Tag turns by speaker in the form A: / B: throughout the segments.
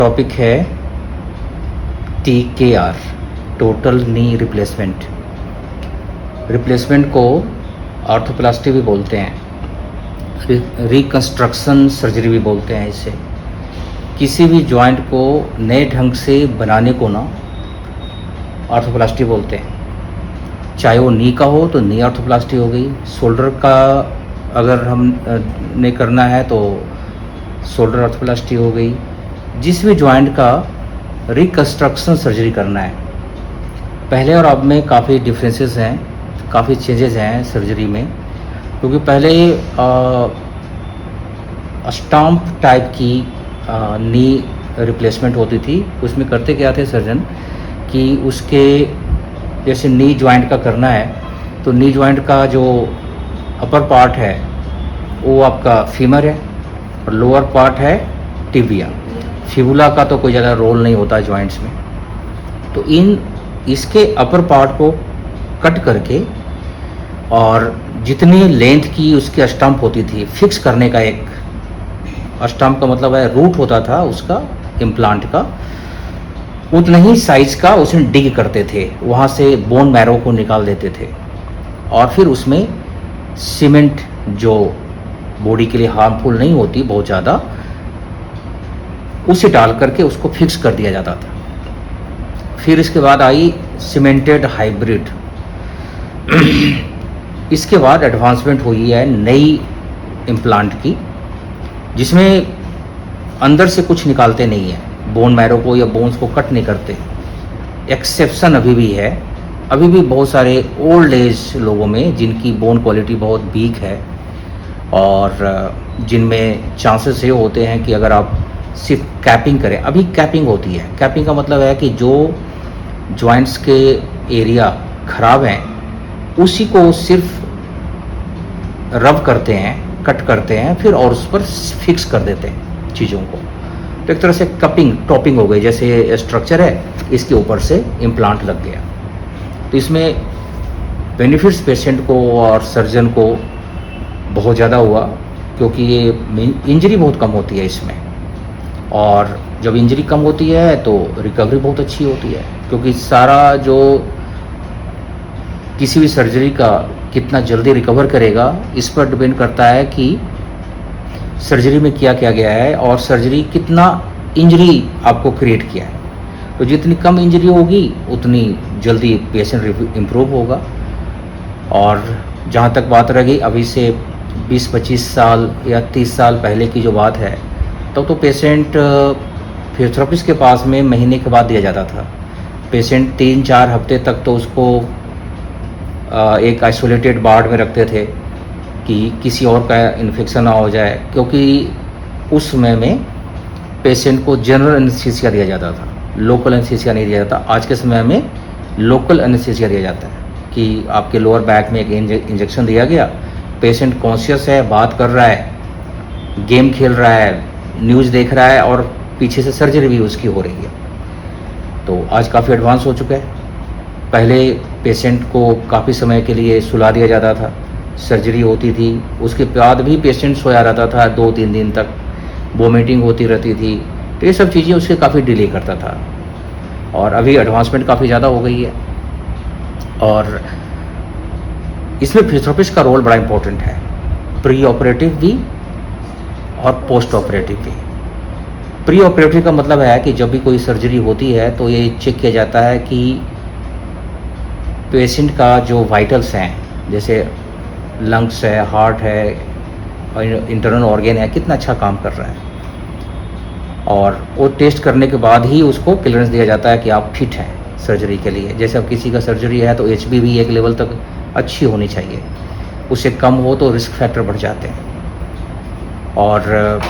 A: Topic है TKR, total knee replacement. Replacement को arthroplasty भी बोलते हैं, रिकंस्ट्रक्शन सर्जरी भी बोलते हैं इसे। किसी भी जॉइंट को नए ढंग से बनाने को ना आर्थोप्लास्टी बोलते हैं। चाहे वो नी का हो तो नी आर्थोप्लास्टी हो गई, शोल्डर का अगर हम ने करना है तो शोल्डर आर्थोप्लास्टी हो गई। जिस भी जॉइंट का रिकंस्ट्रक्शन सर्जरी करना है, पहले और अब में काफ़ी डिफरेंसेस हैं, काफ़ी चेंजेस हैं सर्जरी में। क्योंकि पहले स्टाम्प टाइप की नी रिप्लेसमेंट होती थी। उसमें करते क्या थे सर्जन कि उसके जैसे नी जॉइंट का करना है तो नी जॉइंट का जो अपर पार्ट है वो आपका फीमर है और लोअर पार्ट है टिबिया। फिबुला का तो कोई ज़्यादा रोल नहीं होता जॉइंट्स में। तो इसके अपर पार्ट को कट करके और जितनी लेंथ की उसकी स्टंप होती थी फिक्स करने का, एक स्टंप का मतलब है रूट होता था उसका इम्प्लांट का, उतना ही साइज का उसमें डिग करते थे, वहाँ से बोन मैरो को निकाल देते थे और फिर उसमें सीमेंट जो बॉडी के लिए हार्मफुल नहीं होती बहुत ज़्यादा, उसे डाल करके उसको फिक्स कर दिया जाता था। फिर इसके बाद आई सीमेंटेड हाइब्रिड। इसके बाद एडवांसमेंट हुई है नई इम्प्लांट की, जिसमें अंदर से कुछ निकालते नहीं है, बोन मैरो को या बोन्स को कट नहीं करते। एक्सेप्शन अभी भी है, अभी भी बहुत सारे ओल्ड एज लोगों में जिनकी बोन क्वालिटी बहुत वीक है और जिनमें चांसेस ये होते हैं कि अगर आप सिर्फ कैपिंग करें, अभी कैपिंग होती है। कैपिंग का मतलब है कि जो जॉइंट्स के एरिया खराब हैं उसी को सिर्फ रब करते हैं, कट करते हैं, फिर और उस पर फिक्स कर देते हैं चीज़ों को। तो एक तरह से कपिंग टॉपिंग हो गई, जैसे स्ट्रक्चर है इसके ऊपर से इम्प्लांट लग गया। तो इसमें बेनिफिट्स पेशेंट को और सर्जन को बहुत ज़्यादा हुआ, क्योंकि ये इंजरी बहुत कम होती है इसमें, और जब इंजरी कम होती है तो रिकवरी बहुत अच्छी होती है। क्योंकि सारा जो किसी भी सर्जरी का कितना जल्दी रिकवर करेगा इस पर डिपेंड करता है कि सर्जरी में क्या किया गया है और सर्जरी कितना इंजरी आपको क्रिएट किया है। तो जितनी कम इंजरी होगी उतनी जल्दी पेशेंट इम्प्रूव होगा। और जहाँ तक बात रह गई अभी से 20-25 साल या 30 साल पहले की जो बात है, तब तो पेशेंट फिजियोथेरेपिस्ट के पास में महीने के बाद दिया जाता था। पेशेंट 3-4 हफ्ते तक तो उसको एक आइसोलेटेड वार्ड में रखते थे कि किसी और का इन्फेक्शन ना हो जाए, क्योंकि उस समय में पेशेंट को जनरल एनेस्थीसिया दिया जाता था, लोकल एनेस्थीसिया नहीं दिया जाता। आज के समय में लोकल एनेस्थीसिया दिया जाता है कि आपके लोअर बैक में एक इंजेक्शन दिया गया, पेशेंट कॉन्शियस है, बात कर रहा है, गेम खेल रहा है, न्यूज़ देख रहा है और पीछे से सर्जरी भी उसकी हो रही है। तो आज काफ़ी एडवांस हो चुका है। पहले पेशेंट को काफ़ी समय के लिए सुला दिया जाता था, सर्जरी होती थी, उसके बाद भी पेशेंट सोया रहता था 2-3 दिन तक, वोमिटिंग होती रहती थी। तो ये सब चीज़ें उसके काफ़ी डिले करता था। और अभी एडवांसमेंट काफ़ी ज़्यादा हो गई है और इसमें फिजियोथेरेपिस्ट का रोल बड़ा इम्पोर्टेंट है, प्री ऑपरेटिव भी और पोस्ट ऑपरेटिव भी। प्री ऑपरेटिव का मतलब है कि जब भी कोई सर्जरी होती है तो ये चेक किया जाता है कि पेशेंट का जो वाइटल्स हैं, जैसे लंग्स है, हार्ट है और इंटरनल ऑर्गन है, कितना अच्छा काम कर रहा है। और वो टेस्ट करने के बाद ही उसको क्लियरेंस दिया जाता है कि आप फिट हैं सर्जरी के लिए। जैसे अब किसी का सर्जरी है तो HbV एक लेवल तक अच्छी होनी चाहिए, उससे कम हो तो रिस्क फैक्टर बढ़ जाते हैं। और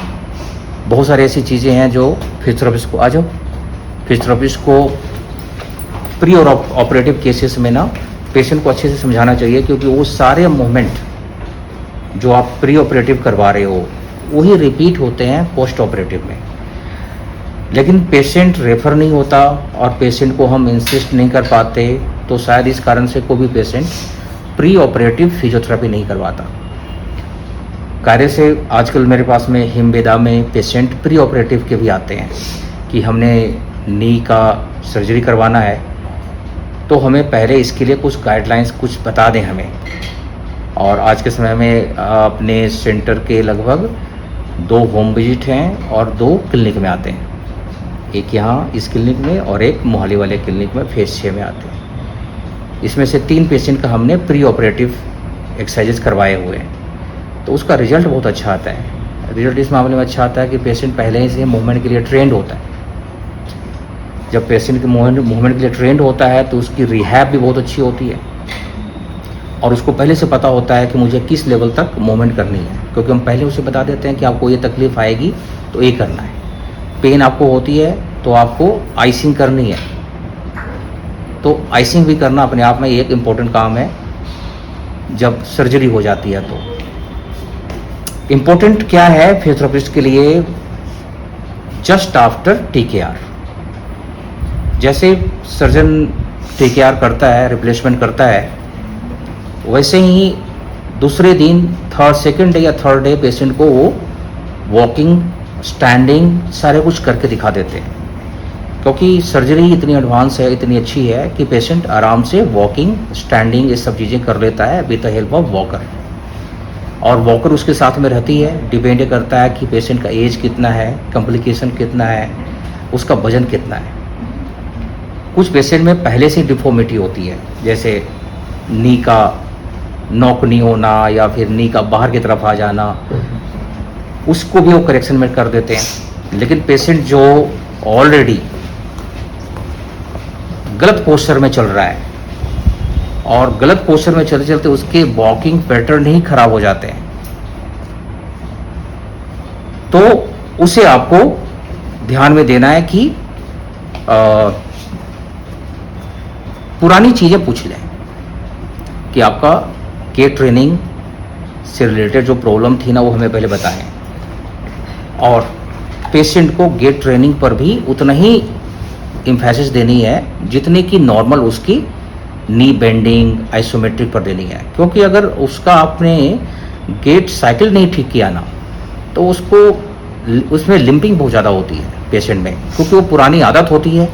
A: बहुत सारी ऐसी चीज़ें हैं जो फिजियोथेरेपिस्ट को फिजियोथेरेपिस्ट को प्री और ऑपरेटिव केसेस में ना पेशेंट को अच्छे से समझाना चाहिए, क्योंकि वो सारे मूवमेंट जो आप प्री ऑपरेटिव करवा रहे हो वही रिपीट होते हैं पोस्ट ऑपरेटिव में। लेकिन पेशेंट रेफर नहीं होता और पेशेंट को हम इंसिस्ट नहीं कर पाते, तो शायद इस कारण से कोई भी पेशेंट प्री ऑपरेटिव फिजियोथेरेपी नहीं करवाता। कार्य से आजकल मेरे पास में हिमवेदा में पेशेंट प्री ऑपरेटिव के भी आते हैं कि हमने नी का सर्जरी करवाना है, तो हमें पहले इसके लिए कुछ गाइडलाइंस कुछ बता दें हमें। और आज के समय में अपने सेंटर के लगभग 2 होम विजिट हैं और 2 क्लिनिक में आते हैं, एक यहाँ इस क्लिनिक में और एक मोहाली वाले क्लिनिक में फेज़ 6 में आते हैं। इसमें से 3 पेशेंट का हमने प्री ऑपरेटिव एक्सरसाइजेस करवाए हुए हैं, तो उसका रिजल्ट बहुत अच्छा आता है। रिजल्ट इस मामले में अच्छा आता है कि पेशेंट पहले ही से मूवमेंट के लिए ट्रेंड होता है। जब पेशेंट के मूवमेंट के लिए ट्रेंड होता है तो उसकी रिहैब भी बहुत अच्छी होती है और उसको पहले से पता होता है कि मुझे किस लेवल तक मूवमेंट करनी है, क्योंकि हम पहले उसे बता देते हैं कि आपको ये तकलीफ़ आएगी तो ये करना है, पेन आपको होती है तो आपको आइसिंग करनी है। तो आइसिंग भी करना अपने आप में एक इम्पोर्टेंट काम है जब सर्जरी हो जाती है। तो इम्पोर्टेंट क्या है फिजियोथेरेपिस्ट के लिए? जस्ट आफ्टर TKR, जैसे सर्जन TKR करता है, रिप्लेसमेंट करता है, वैसे ही दूसरे दिन सेकंड डे या थर्ड डे पेशेंट को वो वॉकिंग, स्टैंडिंग सारे कुछ करके दिखा देते हैं, क्योंकि सर्जरी इतनी एडवांस है, इतनी अच्छी है कि पेशेंट आराम से वॉकिंग, स्टैंडिंग ये सब चीज़ें कर लेता है with the help of walker. और वॉकर उसके साथ में रहती है। डिपेंड करता है कि पेशेंट का एज कितना है, कॉम्प्लिकेशन कितना है, उसका वजन कितना है। कुछ पेशेंट में पहले से डिफॉर्मिटी होती है, जैसे नी का नॉक नहीं होना या फिर नी का बाहर की तरफ आ जाना, उसको भी वो करेक्शन में कर देते हैं। लेकिन पेशेंट जो ऑलरेडी गलत पोस्चर में चल रहा है और गलत पोस्चर में चलते चलते उसके वॉकिंग पैटर्न ही खराब हो जाते हैं, तो उसे आपको ध्यान में देना है कि पुरानी चीज़ें पूछ लें कि आपका गेट ट्रेनिंग से रिलेटेड जो प्रॉब्लम थी ना वो हमें पहले बताएं, और पेशेंट को गेट ट्रेनिंग पर भी उतना ही इम्फेसिस देनी है जितने की नॉर्मल उसकी नी बेंडिंग, आइसोमेट्रिक पर देनी है। क्योंकि अगर उसका आपने गेट साइकिल नहीं ठीक किया ना तो उसको उसमें लिंपिंग बहुत ज़्यादा होती है पेशेंट में, क्योंकि वो पुरानी आदत होती है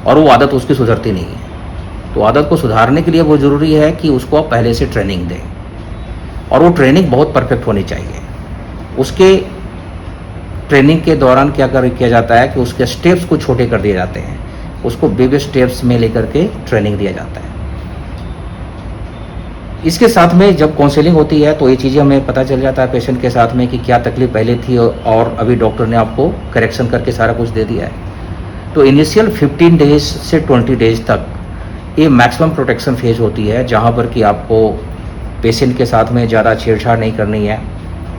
A: और वो आदत उसकी सुधरती नहीं है। तो आदत को सुधारने के लिए वो ज़रूरी है कि उसको आप पहले से ट्रेनिंग दें, और वो ट्रेनिंग बहुत परफेक्ट होनी चाहिए। उसके ट्रेनिंग के दौरान क्या किया जाता है कि उसके स्टेप्स को छोटे कर दिए जाते हैं, उसको बेबी स्टेप्स में लेकर के ट्रेनिंग दिया जाता है। इसके साथ में जब काउंसलिंग होती है तो ये चीज़ें हमें पता चल जाता है पेशेंट के साथ में कि क्या तकलीफ पहले थी और अभी डॉक्टर ने आपको करेक्शन करके सारा कुछ दे दिया है। तो इनिशियल 15 डेज से 20 डेज तक ये मैक्सिमम प्रोटेक्शन फेज होती है, जहाँ पर कि आपको पेशेंट के साथ में ज़्यादा छेड़छाड़ नहीं करनी है।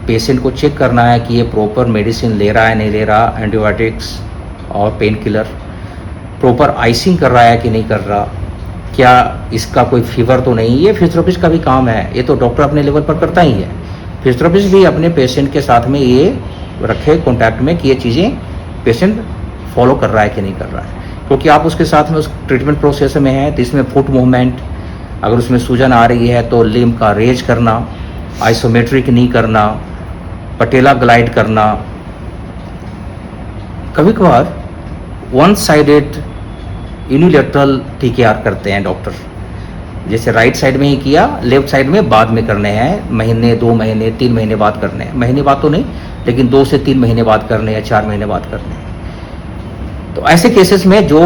A: पेशेंट को चेक करना है कि ये प्रॉपर मेडिसिन ले रहा है नहीं ले रहा, एंटीबायोटिक्स और पेन किलर, प्रॉपर आइसिंग कर रहा है कि नहीं कर रहा, क्या इसका कोई फीवर तो नहीं। ये फिजियोथेरेपिस्ट का भी काम है, ये तो डॉक्टर अपने लेवल पर करता ही है। फिजियोथेरेपिस्ट भी अपने पेशेंट के साथ में ये रखे कॉन्टैक्ट में कि ये चीज़ें पेशेंट फॉलो कर रहा है कि नहीं कर रहा है, क्योंकि आप उसके साथ में उस ट्रीटमेंट प्रोसेस में हैं। तो इसमें फुट मूवमेंट, अगर उसमें सूजन आ रही है तो लिम्ब का रेज करना, आइसोमेट्रिक नी करना, पटेला ग्लाइड करना, कभी कभार वन साइडेड यूनिलेटरल TKR करते हैं डॉक्टर, जैसे राइट साइड में ही किया, लेफ्ट साइड में बाद में करने हैं, महीने 2 महीने 3 महीने बाद करने हैं। महीने बाद तो नहीं, लेकिन 2 से 3 महीने बाद करने या 4 महीने बाद करने हैं। तो ऐसे केसेस में जो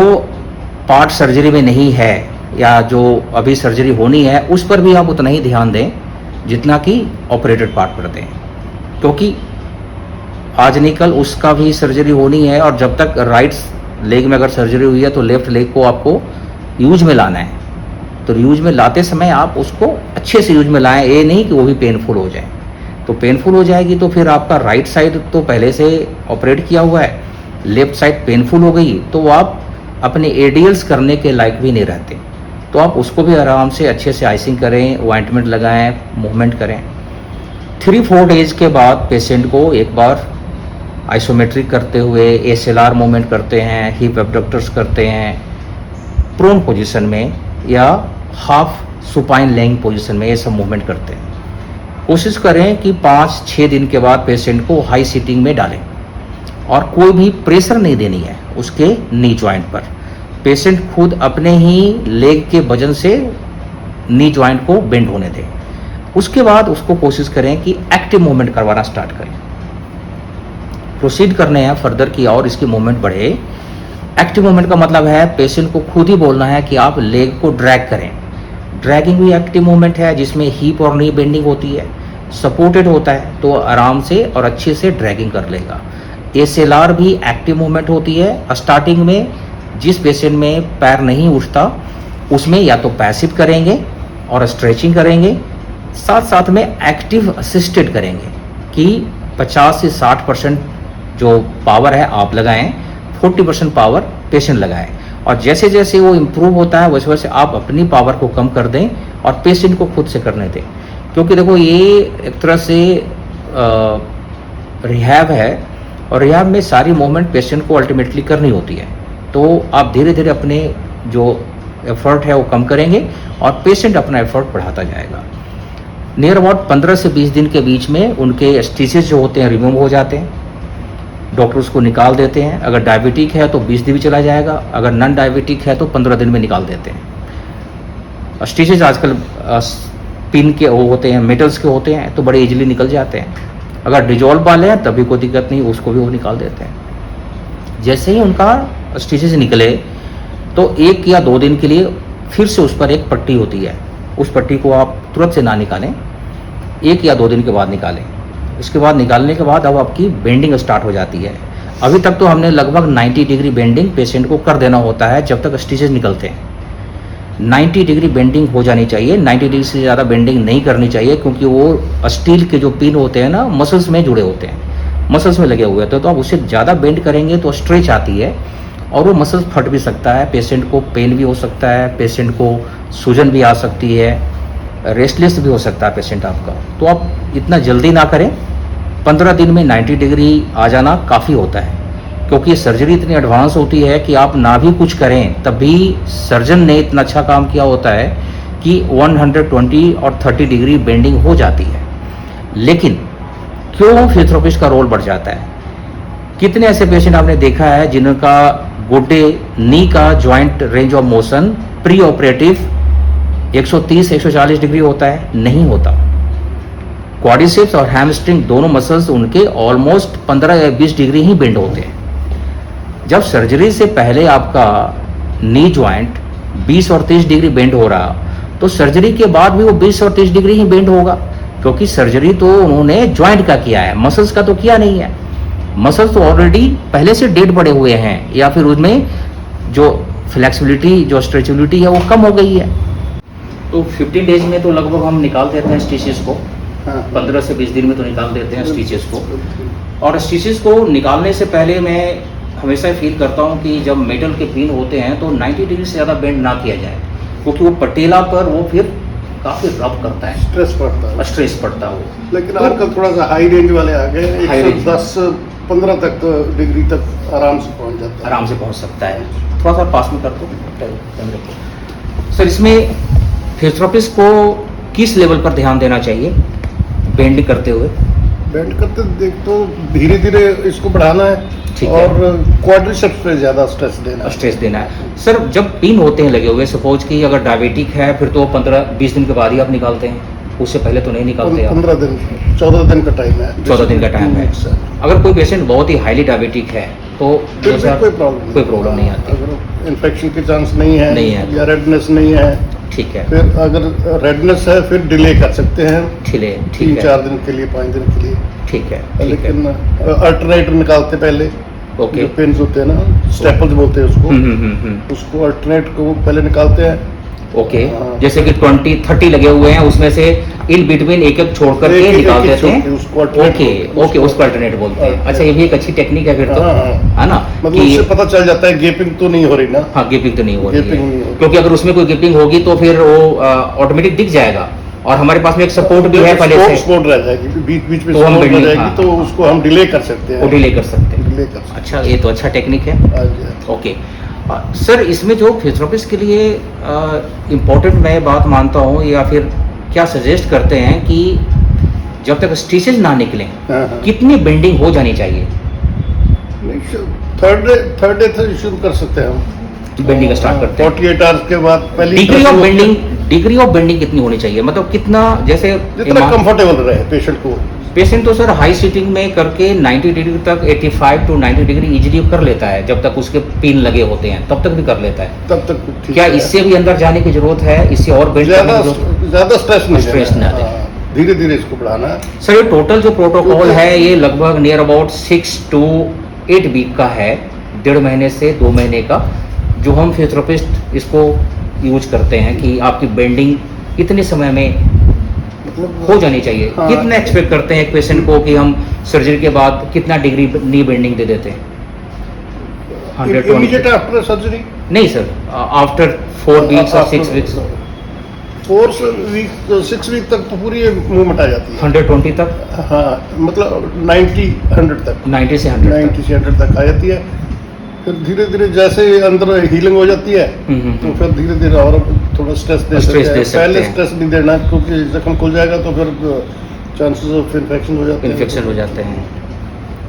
A: पार्ट सर्जरी में नहीं है या जो अभी सर्जरी होनी है उस पर भी आप उतना ही ध्यान दें जितना कि ऑपरेटेड पार्ट पर दें, क्योंकि आज नहीं कल उसका भी सर्जरी होनी है। और जब तक राइट लेग में अगर सर्जरी हुई है तो लेफ्ट लेग को आपको यूज में लाना है। तो यूज में लाते समय आप उसको अच्छे से यूज में लाएं, ये नहीं कि वो भी पेनफुल हो जाए। तो पेनफुल हो जाएगी तो फिर आपका राइट साइड तो पहले से ऑपरेट किया हुआ है, लेफ्ट साइड पेनफुल हो गई तो आप अपने ADLs करने के लायक भी नहीं रहते। तो आप उसको भी आराम से अच्छे से आइसिंग करें, ऑइंटमेंट लगाएं, मूवमेंट करें। 3-4 डेज के बाद पेशेंट को एक बार आइसोमेट्रिक करते हुए SLR मूवमेंट करते हैं, हिप एब्डक्टर्स करते हैं, प्रोन पोजीशन में या हाफ सुपाइन लेइंग पोजीशन में, ये सब मूवमेंट करते हैं। कोशिश करें कि 5-6 दिन के बाद पेशेंट को हाई सीटिंग में डालें और कोई भी प्रेशर नहीं देनी है, उसके नी जॉइंट पर। पेशेंट खुद अपने ही लेग के वजन से नी जॉइंट को बेंड होने दें। उसके बाद उसको कोशिश करें कि एक्टिव मूवमेंट करवाना स्टार्ट करें। प्रोसीड करने हैं फर्दर की और इसकी मूवमेंट बढ़े। एक्टिव मूवमेंट का मतलब है पेशेंट को खुद ही बोलना है कि आप लेग को ड्रैग करें। ड्रैगिंग भी एक्टिव मूवमेंट है जिसमें हिप और नी बेंडिंग होती है, सपोर्टेड होता है तो आराम से और अच्छे से ड्रैगिंग कर लेगा। एसएलआर भी एक्टिव मूवमेंट होती है। स्टार्टिंग में जिस पेशेंट में पैर नहीं उठता उसमें या तो पैसिव करेंगे और स्ट्रेचिंग करेंगे, साथ साथ में एक्टिव असिस्टेड करेंगे कि 50 से 60% जो पावर है आप लगाएं, 40% पावर पेशेंट लगाएं। और जैसे जैसे वो इम्प्रूव होता है वैसे वैसे आप अपनी पावर को कम कर दें और पेशेंट को खुद से करने दें। क्योंकि देखो ये एक तरह से रिहैब है और रिहैब में सारी मूवमेंट पेशेंट को अल्टीमेटली करनी होती है। तो आप धीरे धीरे अपने जो एफर्ट है वो कम करेंगे और पेशेंट अपना एफर्ट बढ़ाता जाएगा। नियर अबाउट 15 से 20 दिन के बीच में उनके स्टिचेस जो होते हैं रिमूव हो जाते हैं, डॉक्टर उसको निकाल देते हैं। अगर डायबिटिक है तो 20 दिन भी चला जाएगा, अगर नॉन डायबिटिक है तो 15 दिन में निकाल देते हैं। स्टिचेस आजकल पिन के वो होते हैं, मेटल्स के होते हैं तो बड़े इजीली निकल जाते हैं। अगर डिजॉल्व वाले हैं तभी कोई दिक्कत नहीं, उसको भी वो निकाल देते हैं। जैसे ही उनका स्टिचेस निकले तो 1 या 2 दिन के लिए फिर से उस पर एक पट्टी होती है, उस पट्टी को आप तुरंत से ना निकालें, 1 या 2 दिन के बाद निकालें। इसके बाद निकालने के बाद अब आपकी बेंडिंग स्टार्ट हो जाती है। अभी तक तो हमने लगभग 90 डिग्री बेंडिंग पेशेंट को कर देना होता है जब तक स्टिचेस निकलते हैं। 90 डिग्री बेंडिंग हो जानी चाहिए, 90 डिग्री से ज़्यादा बेंडिंग नहीं करनी चाहिए क्योंकि वो स्टील के जो पिन होते हैं ना मसल्स में जुड़े होते हैं, मसल्स में लगे हुए होते हैं। तो आप उससे ज़्यादा बेंड करेंगे तो स्ट्रेच आती है और वो मसल्स फट भी सकता है, पेशेंट को पेन भी हो सकता है, पेशेंट को सूजन भी आ सकती है, रेस्टलेस भी हो सकता है पेशेंट आपका। तो आप इतना जल्दी ना करें, 15 दिन में 90 डिग्री आ जाना काफ़ी होता है क्योंकि सर्जरी इतनी एडवांस होती है कि आप ना भी कुछ करें तब भी सर्जन ने इतना अच्छा काम किया होता है कि 120 और 30 डिग्री बेंडिंग हो जाती है। लेकिन क्यों फिजियोथेरेपिस्ट का रोल बढ़ जाता है? कितने ऐसे पेशेंट आपने देखा है जिनका गोडे नी का joint range of motion pre operative 130-140 degree होता है? नहीं होता। क्वाड्रिसेप्स और हैमस्ट्रिंग दोनों मसल्स उनके ऑलमोस्ट 15 या 20 डिग्री ही बेंड होते हैं। जब सर्जरी से पहले आपका नी जॉइंट 20 और 30 डिग्री बेंड हो रहा तो सर्जरी के बाद भी वो 20 और 30 डिग्री ही बेंड होगा क्योंकि सर्जरी तो उन्होंने जॉइंट का किया है, मसल्स का तो किया नहीं है। मसल्स तो ऑलरेडी पहले से डेड पड़े हुए हैं या फिर उसमें जो फ्लेक्सिबिलिटी जो स्ट्रेचेबिलिटी है वो कम हो गई है। तो 15 डेज में तो लगभग हम निकाल देते हैं स्टिचेस को, 15 से 20 दिन में तो निकाल देते हैं स्टिचेस को। और स्टिचेस को निकालने से पहले मैं हमेशा फील करता हूँ कि जब मेटल के पिन होते हैं तो 90 डिग्री से ज़्यादा बेंड ना किया जाए क्योंकि वो पटेला पर वो फिर काफ़ी रब करता है, स्ट्रेस पड़ता है वो।
B: लेकिन आजकल थोड़ा सा हाई रेंज वाले आ गए, 110-15 तक डिग्री तक आराम से पहुँच जाता है,
A: आराम से पहुँच सकता है। थोड़ा सा पास में कर दो सर। इसमें फिजियोथेरेपिस्ट को किस लेवल पर ध्यान देना चाहिए बेंड करते हुए?
B: बेंड करते देख तो धीरे धीरे इसको बढ़ाना है और क्वाड्रिसेप्स पे ज़्यादा स्ट्रेस देना है।
A: सर जब पिन होते हैं लगे हुए, सपोज कि अगर डायबिटिक है फिर तो 15-20 दिन के बाद ही आप निकालते हैं, उससे पहले तो नहीं निकालते आप?
B: 15 दिन 14 दिन का टाइम है।
A: 14 दिन का टाइम है। अगर कोई पेशेंट बहुत ही हाईली डायबिटिक है तो
B: कोई प्रॉब्लम
A: नहीं आती,
B: अगर इन्फेक्शन के चांस नहीं है या रेडनेस नहीं है,
A: ठीक है।
B: फिर अगर रेडनेस है फिर डिले कर सकते हैं,
A: 3-4
B: दिन के लिए, 5 दिन के लिए,
A: ठीक है।
B: लेकिन अल्टरनेटर निकालते पहले
A: ओके,
B: जो पिन्स होते हैं ना, स्टेपल्स बोलते हैं उसको, उसको अल्टरनेट को पहले निकालते हैं।
A: ओके, जैसे कि 20-30 लगे हुए हैं उसमें से इन बिटवीन एक एक छोड़ करके निकाल देते हैं। ओके, उसको अल्टरनेट बोलते हैं। अच्छा, ये भी एक अच्छी टेक्निक है फिर तो, है ना?
B: मतलब उससे पता चल जाता है गेपिंग तो नहीं हो रही ना।
A: हाँ, गेपिंग तो नहीं हो रही है क्योंकि अगर उसमें कोई गेपिंग होगी तो फिर वो ऑटोमेटिक दिख जाएगा और हमारे पास में एक सपोर्ट भी है पहले से,
B: सपोर्ट रह जाएगी, बीच में
A: तो हम
B: सपोर्ट रह जाएगी तो उसको हम डिले कर सकते हैं।
A: डिले कर सकते हैं। अच्छा, ये तो अच्छा टेक्निक है। ओके सर, इसमें जो फिजियोथेरेपिस्ट के लिए इम्पोर्टेंट मैं बात मानता हूँ या फिर क्या सजेस्ट करते हैं कि जब तक स्टिचेस ना निकलें कितनी बेंडिंग हो जानी चाहिए?
B: थर्ड डे से शुरू कर सकते हैं हम
A: बेंडिंग स्टार्ट करते हैं।
B: 48 आवर्स के बाद पहली
A: डिग्री ऑफ बेंडिंग कितनी होनी चाहिए, मतलब कितना, जैसे
B: जितना कंफर्टेबल रहे पेशेंट को।
A: पेशेंट तो सर हाई सीटिंग में करके 90 डिग्री तक 85 to 90 डिग्री इजीली कर लेता है, जब तक उसके पिन लगे होते हैं तब तक भी कर लेता है।
B: तब तक ठीक
A: क्या
B: है।
A: इससे भी अंदर जाने की जरूरत है, इससे और बेंड
B: ज्यादा स्ट्रेस
A: ना दे,
B: धीरे धीरे इसको बढ़ाना है।
A: सर ये टोटल जो प्रोटोकॉल है ये लगभग नियर अबाउट 6 to 8 वीक का है, 1.5 महीने से 2 महीने का, जो हम फिजियोथेरेपिस्ट इसको यूज करते हैं कि आपकी बेंडिंग इतने समय में हो जानी चाहिए।
B: हाँ,
A: कितना एक्सपेक्ट करते हैं एक पेशेंट को कि हम सर्जरी के बाद कितना डिग्री नी बेंडिंग दे देते हैं? 120
B: इमीडिएट आफ्टर सर्जरी
A: नहीं सर, आफ्टर 4 वीक्स और 6 वीक्स
B: 6 वीक तक तो पूरी मूवमेंट आ जाती है।
A: 120 तक,
B: हाँ मतलब 90-100 तक
A: 90 से 100
B: तक आ जाती है। फिर धीरे धीरे जैसे अंदर हीलिंग हो जाती है तो फिर धीरे धीरे और थोड़ा स्ट्रेस दे सकते हैं। पहले स्ट्रेस नहीं देना क्योंकि जख्म खुल जाएगा तो फिर चांसेस ऑफ इन्फेक्शन हो जाते हैं।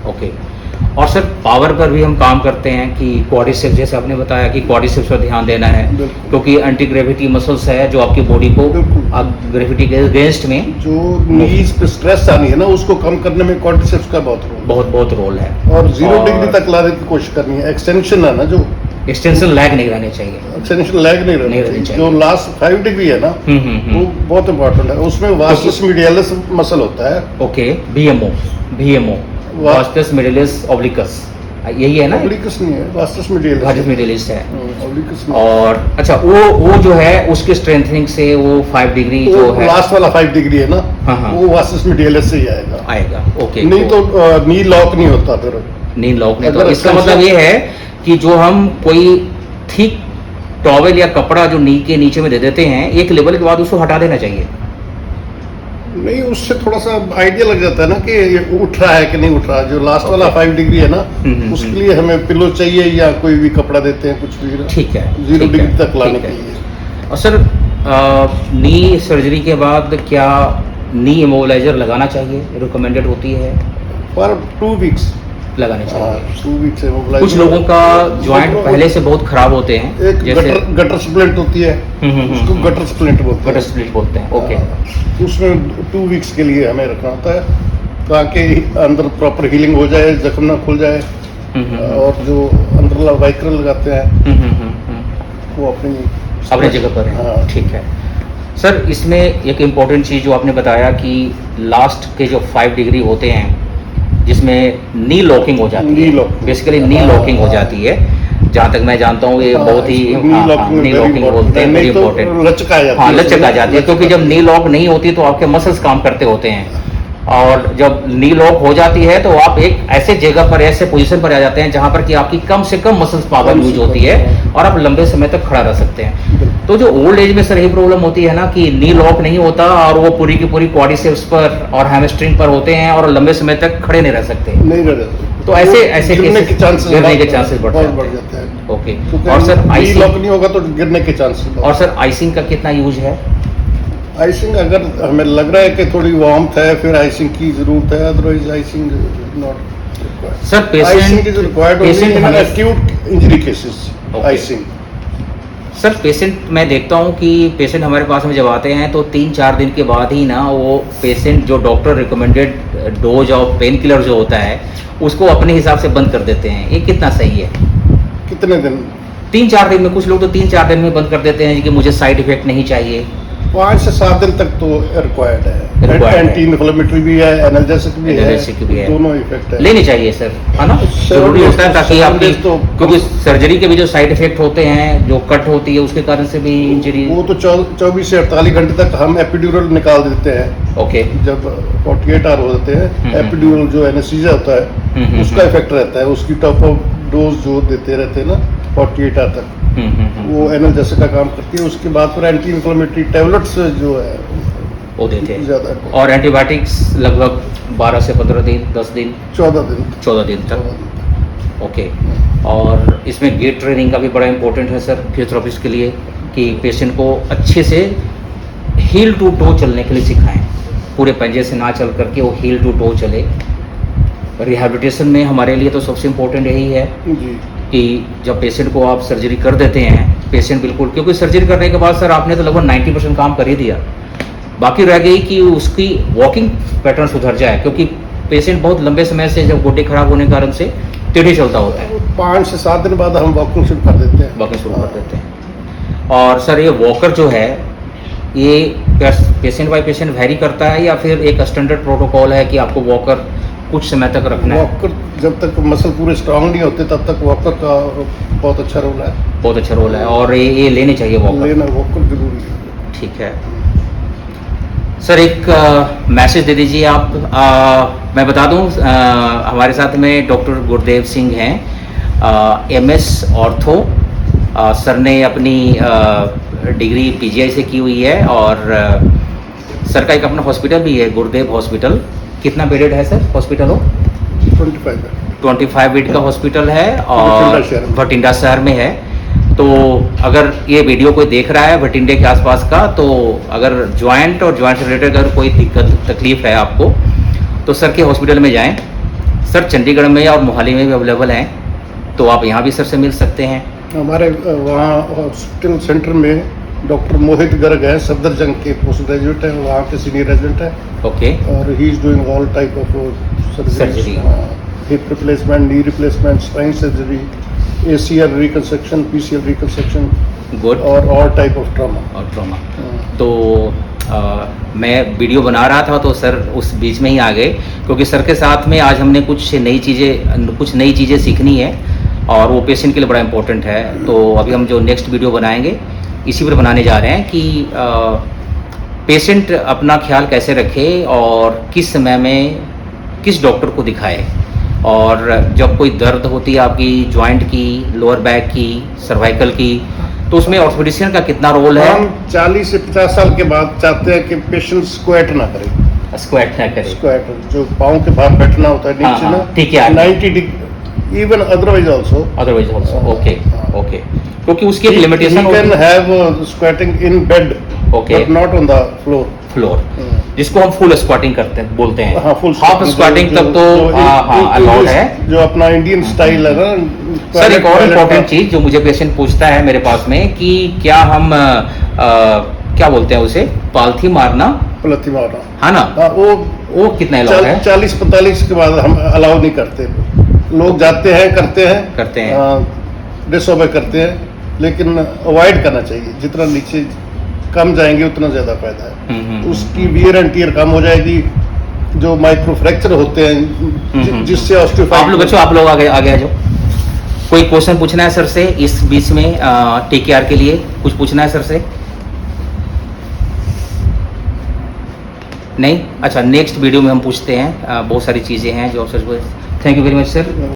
A: ओके, और सर पावर पर भी हम काम करते हैं कि क्वाड्रिसेप्स, जैसे आपने बताया कि क्वाड्रिसेप्स पर ध्यान देना है क्योंकि एंटी ग्रेविटी मसल्स है जो आपकी बॉडी को ग्रेविटी के अगेंस्ट में
B: जो नीज पे स्ट्रेस आनी है ना उसको कम करने में क्वाड्रिसेप्स का बहुत रोल है। और 0 डिग्री तक लाने की कोशिश करनी है। एक्सटेंशन है ना, जो
A: एक्सटेंशन लैग नहीं रहने चाहिए,
B: एक्सटेंशन लैग नहीं रहनी चाहिए। जो लास्ट 5 डिग्री है ना वो बहुत इंपॉर्टेंट है। उसमें वास्टस मीडियलिस मसल होता है।
A: ओके, VMO वास्टस मीडियलिस ऑब्लिकस, यही है ना?
B: ऑब्लिकस नहीं है, वास्टस मीडियलिस
A: है।
B: ऑब्लिकस
A: और अच्छा वो जो है उसके स्ट्रेंथनिंग से वो 5 डिग्री जो है
B: लास्ट वाला 5 डिग्री है ना, वो वास्टस मीडियलिस से ही आएगा।
A: ओके,
B: नहीं तो नी लॉक नहीं होता। फिर
A: नी लॉक नहीं, तो इसका मतलब ये है कि जो हम कोई थिक टॉवेल या कपड़ा जो नी के नीचे में दे देते हैं, एक लेवल के बाद उसको हटा देना चाहिए।
B: नहीं, उससे थोड़ा सा आइडिया लग जाता है ना कि ये उठ रहा है कि नहीं उठ रहा। जो लास्ट वाला 5 डिग्री है ना उसके लिए हमें पिलो चाहिए या कोई भी कपड़ा देते हैं, कुछ भी।
A: ठीक है,
B: 0 डिग्री तक लाने के लिए।
A: और सर नी सर्जरी के बाद क्या नी इमोबिलाइजर लगाना चाहिए, रिकमेंडेड होती है?
B: फॉर 2 वीक्स
A: लगाने चाहिए।
B: 2 वीक्स इमोबिलाइजर।
A: कुछ लोगों का जॉइंट पहले से बहुत खराब होते हैं,
B: एक
A: जैसे
B: गटर स्प्लिंट होती है, उसको गटर स्प्लिंट बोलते हैं।
A: ओके,
B: उसमें 2 वीक्स के लिए हमें रखना होता है ताकि अंदर प्रॉपर हीलिंग हो जाए, जख्म ना खुल जाए। और जो अंदर वाइक्र लगाते हैं वो अपनी
A: जगह पर है।
B: हाँ।
A: ठीक है सर, इसमें एक इम्पोर्टेंट चीज़ जो आपने बताया कि लास्ट के जो 5 डिग्री होते हैं जिसमें नी लॉकिंग हो जाती है, बेसिकली नी लॉकिंग हो जाती है। जहाँ तक मैं जानता हूँ ये बहुत ही नी लॉकिंग बोलते हैं, वेरी इंपॉर्टेंट।
B: लचक आ जाती
A: है क्योंकि जब नी लॉक नहीं होती तो आपके मसल्स काम करते होते हैं, और जब नी लॉक हो जाती है तो आप एक ऐसे जगह पर, ऐसे पोजीशन पर आ जाते हैं जहाँ पर कि आपकी कम से कम मसल्स पावर यूज होती है और आप लंबे समय तक खड़ा रह सकते हैं। तो जो ओल्ड एज में सर यही प्रॉब्लम होती है ना कि नी लॉक नहीं होता और वो पूरी की पूरी क्वाड्रिसेप्स पर और हैमस्ट्रिंग पर होते हैं और लंबे समय तक खड़े नहीं रह सकते। तो ऐसे गिरने के चांसेस बढ़ जाते हैं। ओके, और सर आइसिंग
B: लॉक नहीं होगा तो गिरने के चांसेस।
A: और सर आइसिंग का कितना यूज है?
B: आइसिंग अगर हमें लग रहा है कि थोड़ी वार्मथ है फिर आइसिंग की जरूरत है, otherwise icing not required.
A: Sir
B: icing is required only in acute injury cases. Icing
A: sir patient मैं देखता हूँ कि पेशेंट हमारे पास में जब आते हैं तो 3-4 दिन के बाद ही ना वो पेशेंट जो doctor recommended dose of pain killer जो होता है उसको अपने हिसाब से बंद कर देते हैं। ये कितना सही है?
B: कितने दिन?
A: 3-4 दिन में। कुछ लोग तो 3-4 दिन में बंद कर देते हैं कि मुझे साइड इफेक्ट नहीं चाहिए।
B: 5 से 7 दिन तक तो रिक्वायर्ड है। एंटी इन्फ्लेमेटरी भी है, एनाल्जेसिक भी है, दोनों इफेक्ट है।
A: लेनी चाहिए सर, है ना? जरूरी होता है ताकि आपकी, क्योंकि सर्जरी के भी जो साइड इफेक्ट होते हैं, जो कट होती है उसके कारण से भी इंजरी,
B: वो तो 24 से 48 घंटे तक हम एपिड्यूरल निकाल देते हैं।
A: ओके,
B: जब 48 आवर हो जाते हैं एपिड्यूरल जो एनेस्थीसिया होता है उसका इफेक्ट रहता है। उसकी टॉप ऑफ डोज जो देते रहते हैं ना 48 आवर तक, वो एनाल्जेसिक का काम करती है। उसके बाद फिर एंटी इन्फ्लेमेटरी टैबलेट्स जो है
A: वो देते हैं
B: ज़्यादा,
A: और एंटीबायोटिक्स लगभग 12 से 15 दिन, 10 दिन, 14 दिन तक। ओके, और इसमें गेट ट्रेनिंग का भी बड़ा इंपॉर्टेंट है सर फिजियोथेरेपिस्ट के लिए कि पेशेंट को अच्छे से हील टू टो चलने के लिए सिखाएं। पूरे पंजे से ना चल करके वो हील टू टो चले, रिहैबिलिटेशन में हमारे लिए तो सबसे इम्पोर्टेंट यही है
B: जी
A: कि जब पेशेंट को आप सर्जरी कर देते हैं, पेशेंट बिल्कुल, क्योंकि सर्जरी करने के बाद सर आपने तो लगभग 90% काम कर ही दिया, बाकी रह गई कि उसकी वॉकिंग पैटर्न सुधर जाए, क्योंकि पेशेंट बहुत लंबे समय से जब गोटे खराब होने के कारण से टेढ़े चलता होता है,
B: 5 से 7 दिन बाद हम वॉकिंग शुरू कर देते हैं।
A: वॉकिंग शुरू कर देते हैं। और सर ये वॉकर जो है ये पेशेंट बाय पेशेंट वैरी करता है या फिर एक स्टैंडर्ड प्रोटोकॉल है कि आपको वॉकर कुछ समय तक रखना है?
B: वॉकर जब तक मसल पूरे स्ट्रांग नहीं होते तब तक वॉकर का बहुत अच्छा रोल है।
A: बहुत अच्छा रोल है और ये लेने चाहिए वॉकर।
B: लेना वॉकर जरूरी है।
A: ठीक है सर, एक मैसेज दे दीजिए आप। मैं बता दूं हमारे साथ में डॉक्टर गुरदेव सिंह हैं, MS ऑर्थो। सर ने अपनी डिग्री PGI से की हुई है और सर का एक अपना हॉस्पिटल भी है, गुरदेव हॉस्पिटल। कितना बेडेड है सर हॉस्पिटल? हो 25 बेड का हॉस्पिटल है और भटिंडा शहर में है। तो अगर ये वीडियो कोई देख रहा है भटिंडे के आसपास का, तो अगर जॉइंट और जॉइंट से रिलेटेड अगर कोई दिक्कत तकलीफ है आपको तो सर के हॉस्पिटल में जाएं। सर चंडीगढ़ में और मोहाली में भी अवेलेबल हैं, तो आप यहाँ भी सर से मिल सकते हैं।
B: हमारे वहाँ हॉस्पिटल सेंटर में डॉक्टर मोहित गर्ग है, सफदरजंग के पोस्ट ग्रेजुएट है, वहाँ के सीनियर रेजिडेंट है।
A: ओके।
B: और he is doing all type of surgery, hip replacement, knee replacement, spine surgery, ACL reconstruction, PCL reconstruction,
A: good,
B: और ऑल टाइप ऑफ ट्रॉमा।
A: और ट्रॉमा। तो मैं वीडियो बना रहा था तो सर उस बीच में ही आ गए, क्योंकि सर के साथ में आज हमने कुछ नई चीज़ें सीखनी है और वो पेशेंट के लिए बड़ा इम्पोर्टेंट है। तो अभी हम जो नेक्स्ट वीडियो बनाएंगे इसी पर बनाने जा रहे हैं कि पेशेंट अपना ख्याल कैसे रखे और किस समय में किस डॉक्टर को दिखाए, और जब कोई दर्द होती है आपकी जॉइंट की, लोअर बैक की, सर्वाइकल की, तो उसमें ऑर्थोपेडिशियन का कितना रोल है?
B: हम 40 से 50 साल के बाद चाहते हैं कि पेशेंट स्क्वाट ना करे।
A: स्क्वाट ना करे।
B: स्क्वाट जो पाँव के बाहर बैठना होता है नीचे ना,
A: ठीक है,
B: 90 degree, even otherwise also.
A: Okay okay, क्योंकि उसकी एक लिमिटेशन
B: होती है। You can have squatting in bed, but not on the floor.
A: जिसको हम फुल स्क्वाटिंग करते हैं, बोलते हैं।
B: हाँ, फुल
A: हाफ स्क्वाटिंग तक तो अलाउड है,
B: जो अपना इंडियन स्टाइल है ना।
A: सर एक और इम्पोर्टेंट चीज जो मुझे पेशेंट पूछता है मेरे पास में कि क्या हम क्या बोलते हैं उसे, पालथी मारना, है ना? वो कितना अलाउड है?
B: 40-45 के बाद हम अलाउ नहीं करते। लोग जाते हैं, करते हैं, डिसओबे करते हैं, लेकिन अवॉइड करना चाहिए। जितना नीचे कम जाएंगे उतना ज्यादा फायदा है। उसकी वियर एंड टियर कम हो जाएगी, जो माइक्रो फ्रैक्चर होते हैं जिससे ऑस्टियोफाइट।
A: आप लोग आगे आ जाओ। कोई क्वेश्चन पूछना है सर से इस बीच में? TKR के लिए कुछ पूछना है सर से? नहीं? अच्छा, नेक्स्ट वीडियो में हम पूछते हैं। बहुत सारी चीज़ें हैं जो sir. Thank you very much sir.